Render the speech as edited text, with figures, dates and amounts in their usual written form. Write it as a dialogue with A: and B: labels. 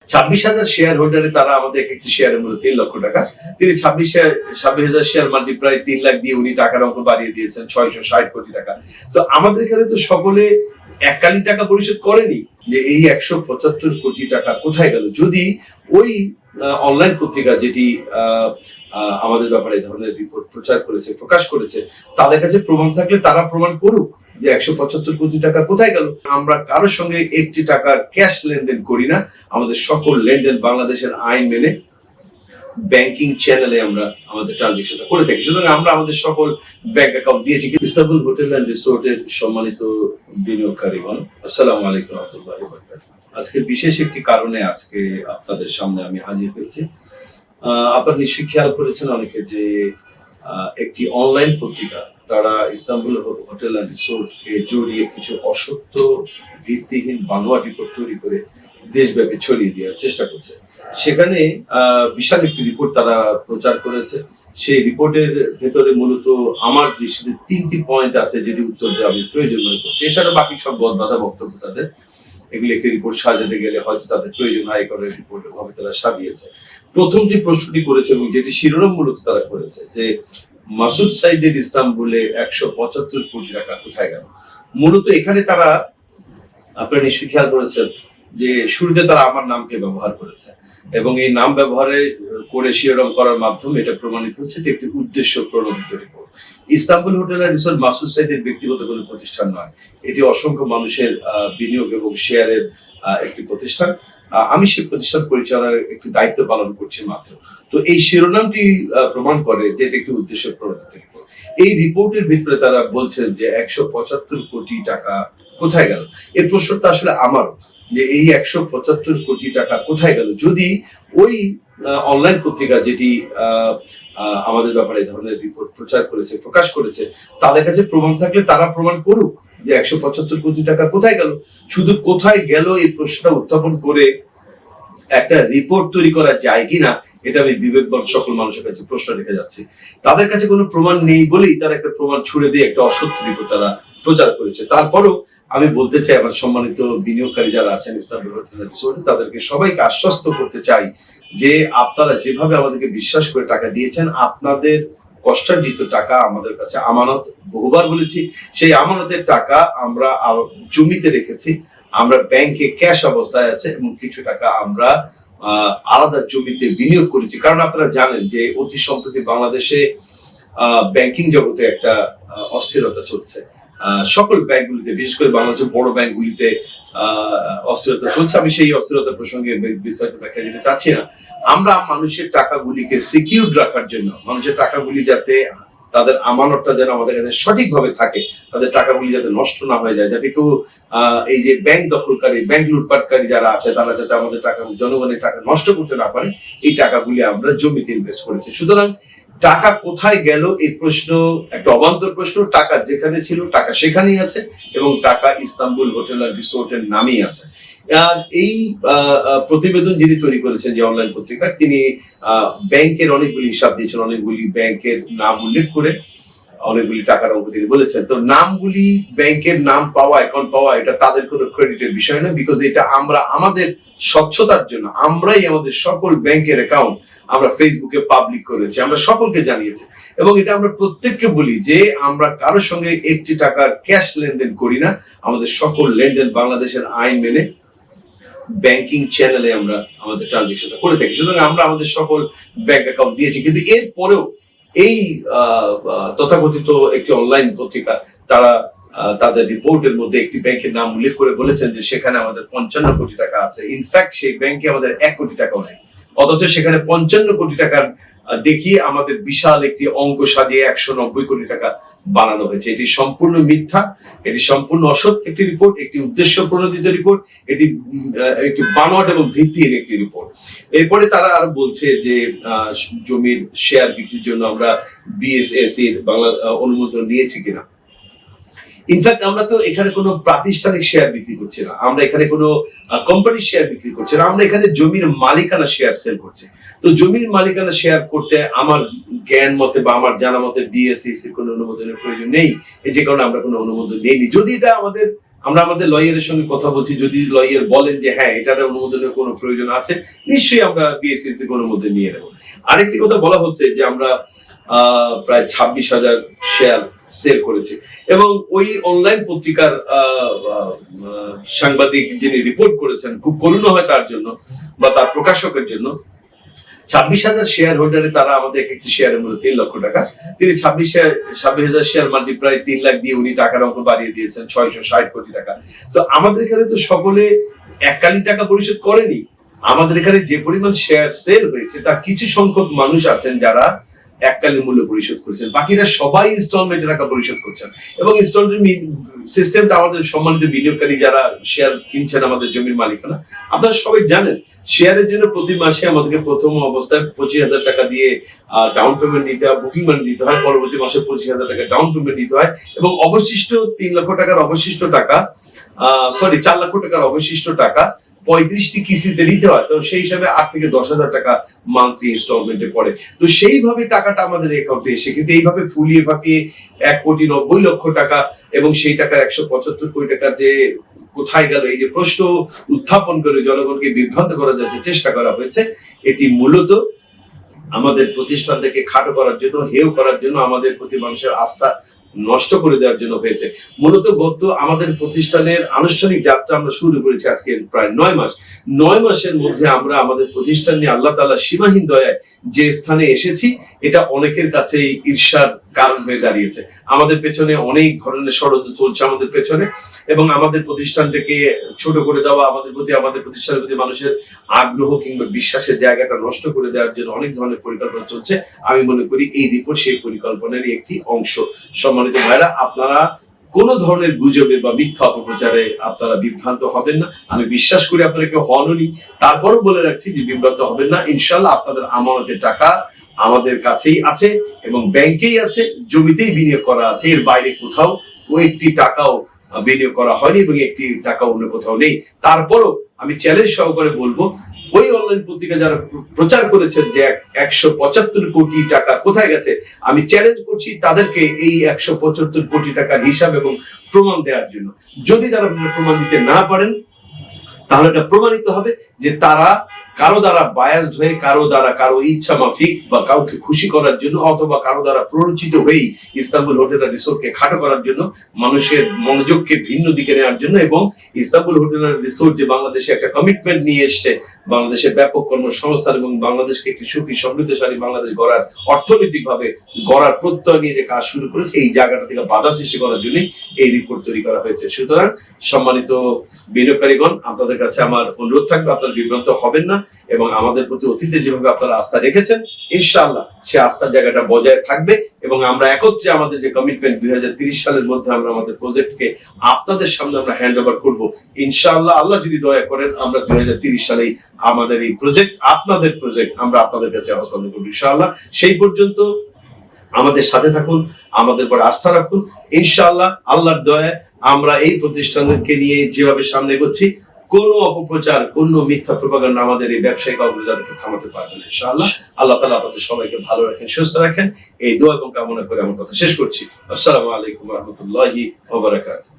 A: 26,000 share হোল্ডারে তারা আমাদের একটি শেয়ারের মূল্য 3 লক্ষ টাকা। তিনি 26,000 শেয়ার প্রায় 3 লাখ দিয়ে উনি টাকার অঙ্ক বাড়িয়ে দিয়েছেন 660 কোটি টাকা। তো আমাদের এখানে তো সকলে এককালীন টাকা পরিশোধ করেনি, যে এই 175 কোটি টাকা কোথায় গেল। যদি ওই অনলাইন পত্রিকা যেটি আমাদের ব্যাপারে এই ধরনের রিপোর্ট প্রকাশ করেছে, তাদের কাছে প্রমাণ থাকলে তারা প্রমাণ করুক যে 175 কোটি টাকা কোথায় গেল। আমরা কারোর সঙ্গে একটি টাকার ক্যাশ লেনদেন করি না, আমাদের সকল লেনদেন বাংলাদেশের আইন মেনে ব্যাংকিং চ্যানেলে আমরা আমাদের ট্রানজেকশনটা করে থাকি। সুতরাং আমরা আমাদের সকল ব্যাংক অ্যাকাউন্ট দিয়েছি। ইস্তানবুল হোটেল অ্যান্ড রিসোর্টের সম্মানিত বিনিয়োগকারীগণ, আসসালামু আলাইকুম ওয়া রাহমাতুল্লাহি ওয়া বারাকাতুহু। আজকে বিশেষ একটি কারণে আজকে আপনাদের সামনে আমি হাজির হয়েছি। আপনারা নিশ্চয়ই খেয়াল করেছেন অনেকে যে একটি অনলাইন পত্রিকা তারা ইস্তানবুল হোটেল অ্যান্ড রিসোর্টকে জড়িয়ে কিছু অসত্য ভিত্তিহীন বানোয়া রিপোর্ট তৈরি করে দেশব্যাপী ছড়িয়ে দেওয়ার চেষ্টা করছে। সেখানে বিশাল একটি রিপোর্ট তারা প্রচার করেছে। সেই রিপোর্টের ভেতরে মূলত আমার দৃষ্টিতে 3টি পয়েন্ট আছে যেটি উত্তর দেওয়া আমি প্রয়োজন মনে করছি। এছাড়া বাকি সব বদবাধা বক্তব্য তাদের। এগুলি একটি রিপোর্ট সাজাতে গেলে হয়তো তাদের প্রয়োজন হয় করার রিপোর্ট ভাবে তারা সাজিয়েছে। প্রথম যে প্রশ্নটি করেছে এবং যেটি শিরোনাম মূলত তারা করেছে যে মাসুদ সাইদের ইস্তানবুলে 175 কোটি টাকা কোথায় গেল। মূলত এখানে তারা, আপনারা নিশ্চয়ই খেয়াল করেছেন যে শুরুতে তারা আমার নামকে ব্যবহার করেছে এবং এই নাম ব্যবহারে করে শিরোনাম করার মাধ্যমে এটা প্রমাণিত হচ্ছে এটি একটি উদ্দেশ্য প্রণোদিত report. Istanbul hotel and resort Masud সাইদের ব্যক্তিগত কোনো প্রতিষ্ঠান নয়, এটি অসংখ্য মানুষের বিনিয়োগ এবং শেয়ারের একটি প্রতিষ্ঠান। আমি সেই প্রতিষ্ঠান পরিচালনার একটি দায়িত্ব পালন করছি মাত্র। তো এই শিরোনামটি প্রমাণ করে যে এটি একটি উদ্দেশ্য প্রণোদিত রিপোর্ট। এই রিপোর্টের ভিতরে তারা বলছেন যে 175 কোটি টাকা কোথায় গেল। এই প্রশ্নটা আসলে আমারও, যে এই 175 কোটি টাকা কোথায় গেল। যদি ওই অনলাইন পত্রিকা যেটি আমাদের ব্যাপারে এই ধরনের রিপোর্ট প্রকাশ করেছে, তাদের কাছে প্রমাণ থাকলে তারা প্রমাণ করুক যে 175 কোটি টাকা কোথায় গেল। শুধু কোথায় গেল এই প্রশ্নটা উত্থাপন করে একটা রিপোর্ট তৈরি করা যায় কিনা, এটা আমি বিবেকবান সকল মানুষের কাছে প্রশ্ন রেখে যাচ্ছি। তাদের কাছে কোনো প্রমাণ নেই বলেই তারা একটা প্রমাণ ছুড়ে দিয়ে একটা অসত্য রিপোর্ট তারা প্রচার করেছে। তারপরও আমি বলতে চাই, আমার সম্মানিত বিনিয়োগকারী যারা আছেন ইস্তানবুল হোটেল অ্যান্ড রিসোর্টে, তাদেরকে সবাইকে আশ্বস্ত করতে চাই যে আপনারা যেভাবে আমাদেরকে বিশ্বাস করে টাকা দিয়েছেন, আপনাদের কষ্টার্জিত টাকা আমাদের কাছে আমানত, বহুবার বলেছি, সেই আমানতের টাকা আমরা জমিতে রেখেছি, আমরা ব্যাংকে ক্যাশ অবস্থায় আছে এবং কিছু টাকা আমরা আলাদা জমিতে বিনিয়োগ করেছি। কারণ আপনারা জানেন যে অতি সম্প্রতি বাংলাদেশে ব্যাংকিং জগতে একটা অস্থিরতা চলছে। সকল ব্যাংকগুলিতে, বিশেষ করে বাংলাদেশের বড় ব্যাংকগুলিতে অস্থিরতা চলছে। আমি সেই অস্থিরতা প্রসঙ্গে বিস্তারিত ব্যাখ্যা দিতে চাচ্ছি না। আমরা মানুষের টাকাগুলিকে সিকিউরড রাখার জন্য, মানুষের টাকাগুলি যাতে, তাদের আমানতটা যেন আমাদের কাছে সঠিকভাবে থাকে, তাদের টাকাগুলি যাতে নষ্ট না হয়ে যায়, যাতে কেউ এই যে ব্যাংক দখলকারী, ব্যাংক লুটপাটকারী যারা আছে, তারা যাতে আমাদের টাকা, জনগণের টাকা নষ্ট করতে না পারে, এই টাকাগুলি আমরা জমিতে ইনভেস্ট করেছি। সুতরাং টাকা কোথায় গেল এই প্রশ্ন একটা অবান্তর প্রশ্ন। টাকা যেখানে ছিল টাকা সেখানেই আছে এবং টাকা ইস্তানবুল হোটেল অ্যান্ড রিসোর্টের নামেই আছে। আর এই প্রতিবেদন যিনি তৈরি করেছেন, যে অনলাইন পত্রিকা, তিনি ব্যাংকের অনেকগুলি হিসাব দিয়েছেন, অনেকগুলি ব্যাংকের নাম উল্লেখ করে অনেকগুলি টাকার অঙ্ক তিনি বলেছেন। তো নামগুলি, ব্যাংকের নাম পাওয়া, অ্যাকাউন্ট পাওয়া, এটা তাদের কোনো ক্রেডিটের বিষয় না, বিকজ এটা আমরা আমাদের স্বচ্ছতার জন্য আমরাই আমাদের সকল ব্যাংকের অ্যাকাউন্ট আমরা ফেসবুকে পাবলিক করেছি, আমরা সকলকে জানিয়েছি এবং এটা আমরা প্রত্যেককে বলি যে আমরা কারোর সঙ্গে একটি টাকার ক্যাশ লেনদেন করি না, আমাদের সকল লেনদেন বাংলাদেশের আইন মেনে ব্যাংকিং চ্যানেলে আমরা আমাদের ট্রানজেকশনটা করে থাকি। সুতরাং আমরা আমাদের সকল ব্যাংক অ্যাকাউন্ট দিয়েছি। কিন্তু এরপরেও এই তথাকথিত একটি অনলাইন পত্রিকা তারা তাদের রিপোর্টের মধ্যে একটি ব্যাংকের নাম উল্লেখ করে বলেছেন যে সেখানে আমাদের 55 কোটি টাকা আছে। ইনফ্যাক্ট সেই ব্যাংকে আমাদের 1 কোটি টাকাও নেই, অথচ সেখানে 55 কোটি টাকার দেখিয়ে আমাদের বিশাল একটি অঙ্ক সাজিয়ে 190 কোটি টাকা বানানো হয়েছে। এটি সম্পূর্ণ মিথ্যা, এটি সম্পূর্ণ অসত্য একটি রিপোর্ট, একটি উদ্দেশ্য প্রণোদিত রিপোর্ট, এটি একটি বানোয়াট এবং ভিত্তিহীন একটি রিপোর্ট। এরপরে তারা আরো বলছে যে জমির শেয়ার বিক্রির জন্য আমরা বিএসএসি এর বাংলা অনুমোদন নিয়েছি কিনা। ইনফ্যাক্ট আমরা তো এখানে কোনো প্রাতিষ্ঠানিক শেয়ার বিক্রি করছি না, আমরা এখানে কোনো কোম্পানির শেয়ার বিক্রি করছি না, আমরা এখানে জমির মালিকানা শেয়ার সেল করছি। তো জমির মালিকানা শেয়ার করতে আমার জ্ঞান মতে বা আমার জানা মতে ডিএসসিসির কোনো অনুমোদনের প্রয়োজন নেই, যে কারণে আমরা কোনো অনুমোদন নেইনি। যদি এটা আমাদের আমরা আমাদের লয়ারের সঙ্গে কথা বলছি, যদি লয়ার বলেন যে হ্যাঁ এটার অনুমোদনের কোনো প্রয়োজন আছে, নিশ্চয়ই আমরা বিএসসিস থেকে অনুমোদন নিয়ে নেব। আরেকটি কথা বলা হচ্ছে যে আমরা প্রায় 26,000 শেয়ার সেল করেছি, এবং ওই অনলাইন পত্রিকার সাংবাদিক যিনি রিপোর্ট করেছেন, খুব করুণ হয় তার জন্য বা তার প্রকাশকের জন্য। 26,000 শেয়ার হোল্ডারে তারা আমাদের একটি শেয়ারের মূল্য 3 লক্ষ টাকা। তিনি 26,000 শেয়ার মাল্টি প্রায় 3 লাখ দিয়ে উনি টাকার অঙ্ক বাড়িয়ে দিয়েছেন 660 কোটি টাকা। তো আমাদের এখানে তো সকলে এককালীন টাকা পরিশোধ করেনি। আমাদের এখানে যে পরিমাণ শেয়ার সেল হয়েছে তার কিছু সংখ্যক মানুষ আছেন যারা এককালীন মূল্য পরিশোধ করেছেন, বাকিরা সবাই ইনস্টলমেন্টে টাকা পরিশোধ করছেন। এবং ইনস্টলমেন্ট সিস্টেমটা আমাদের সম্মানিত বিনিয়োগকারী যারা শেয়ার কিনছেন আমাদের জমির মালিকানা, আপনারা সবাই জানেন শেয়ারের জন্য প্রতি মাসে আমাদেরকে প্রথম অবস্থায় 25,000 টাকা দিয়ে ডাউন পেমেন্ট দিতে হয়, বুকিং মানি দিতে হয়, পরবর্তী মাসে 25,000 টাকা ডাউন পেমেন্ট দিতে হয়, এবং অবশিষ্ট 3 লক্ষ টাকার অবশিষ্ট টাকা 4 লক্ষ টাকার অবশিষ্ট টাকা 35টি কিস্তিতে নিতে হয়। তো সেই হিসাবে 8 থেকে 10,000 টাকা মান্থলি ইনস্টলমেন্টে পড়ে। তো সেইভাবে টাকাটা আমাদের অ্যাকাউন্টে এসে, কিন্তু এইভাবে ফুলিয়ে ফাঁপিয়ে 1,90,00,000 টাকা এবং সেই টাকার 175 কোটি টাকা যে কোথায় গেল, এই যে প্রশ্ন উত্থাপন করে জনগণকে বিভ্রান্ত করার যে চেষ্টা করা হয়েছে, এটি মূলত আমাদের প্রতিষ্ঠান থেকে খাটো করার জন্য, হেয় করার জন্য, আমাদের প্রতি মানুষের আস্থা নষ্ট করে দেওয়ার জন্য হয়েছে। মূলত গত আমাদের প্রতিষ্ঠানের আনুষ্ঠানিক যাত্রা আমরা শুরু করেছি আজকে প্রায় 9 মাস। 9 মাসের মধ্যে আমরা আমাদের প্রতিষ্ঠান নিয়ে আল্লাহ তাআলা সীমাহীন দয়ায় যে স্থানে এসেছি, এটা অনেকের কাছে ঈর্ষার কারণ হয়ে দাঁড়িয়েছে। আমাদের পেছনে অনেক ধরনের ষড়যন্ত্র চলছে আমাদের পেছনে, এবং আমাদের প্রতিষ্ঠানটাকে ছোট করে দেওয়া, আমাদের প্রতি, আমাদের প্রতিষ্ঠানের প্রতি মানুষের আগ্রহ কিংবা বিশ্বাসের জায়গাটা নষ্ট করে দেওয়ার জন্য অনেক ধরনের পরিকল্পনা চলছে। আমি মনে করি এই রিপোর্ট সেই পরিকল্পনারই একটি অংশ। সম্মানিত ভাইরা, আপনারা কোন ধরনের গুজবে বা মিথ্যা অপপ্রচারে আপনারা বিভ্রান্ত হবেন না। আমি বিশ্বাস করি আপনারা কেউ হননি, তারপরও বলে রাখছি যে বিভ্রান্ত হবেন না। ইনশাআল্লাহ আপনাদের আমানতের টাকা আমাদের কাছেই আছে এবং ব্যাংকেই আছে, জমিতেই বিনিয়োগ করা আছে, এর বাইরে কোথাও একটি টাকাও বিনিয়োগ করা হয়নি এবং একটি টাকা অন্য কোথাও নেই। তারপরও আমি চ্যালেঞ্জ সহকারে বলবো, ওই অনলাইন পত্রিকা যারা প্রচার করেছেন যে 175 কোটি টাকা কোথায় গেছে, আমি চ্যালেঞ্জ করছি তাদেরকে এই 175 কোটি টাকার হিসাব এবং প্রমাণ দেওয়ার জন্য। যদি তারা প্রমাণ দিতে না পারেন, তাহলে এটা প্রমাণিত হবে যে তারা কারো দ্বারা বায়াসড হয়ে, কারো দ্বারা, কারো ইচ্ছা মাফিক বা কাউকে খুশি করার জন্য, অথবা কারো দ্বারা প্ররোচিত হয়েই ইস্তাম্বুল হোটেল আর রিসোর্টকে খাটো করার জন্য, মানুষের মনোযোগকে ভিন্ন দিকে নেওয়ার জন্য, এবং ইস্তাম্বুল হোটেল আর রিসোর্ট যে বাংলাদেশে একটা কমিটমেন্ট নিয়ে এসছে, বাংলাদেশের ব্যাপক কর্মসংস্থান এবং বাংলাদেশকে একটি সুখী সমৃদ্ধশালী বাংলাদেশ গড়ার, অর্থনৈতিক ভাবে গড়ার প্রত্যয় নিয়ে যে কাজ শুরু করেছে, এই জায়গাটা থেকে বাধা সৃষ্টি করার জন্য এই রিপোর্ট তৈরি করা হয়েছে। সুতরাং সম্মানিত বিনিয়োগকারীগণ, আপনাদের কাছে আমার অনুরোধ থাকবে, আপনারা বিভ্রান্ত হবেন না, এবং আমাদের প্রতি অতীতে যেভাবে আপনারা আস্থা রেখেছেন, ইনশাআল্লাহ সে আস্থার জায়গাটা বজায় থাকবে, এবং আমরা একত্রে আমাদের যে কমিটমেন্ট 2030 সালের মধ্যে আমরা আমাদের প্রজেক্টকে আপনাদের সামনে আমরা হ্যান্ড ওভার করবো ইনশাআল্লাহ। আল্লাহ যদি দয়া করেন, আমরা 2030 সালেই আমাদের এই প্রজেক্ট, আপনাদের প্রজেক্ট, আমরা আপনাদের কাছে হস্তান্তর করবো ইনশাআল্লাহ। সেই পর্যন্ত আমাদের সাথে থাকুন, আমাদের পরে আস্থা রাখুন ইনশাআল্লাহ। আল্লাহর দয়ায় আমরা এই প্রতিষ্ঠানকে নিয়ে যেভাবে সামনে এগোচ্ছি, কোনো অপপ্রচার, কোনো মিথ্যা প্রপাগান্ডা আমাদের এই ব্যবসায়িক অগ্রযাত্রাকে থামাতে পারবে না ইনশাআল্লাহ। আল্লাহ তাআলা আপনাদের সবাইকে ভালো রাখেন, সুস্থ রাখেন, এই দোয়া এবং কামনা করে আমার কথা শেষ করছি। আসসালামু আলাইকুম ওয়া রাহমাতুল্লাহি ওয়া বারাকাতুহু।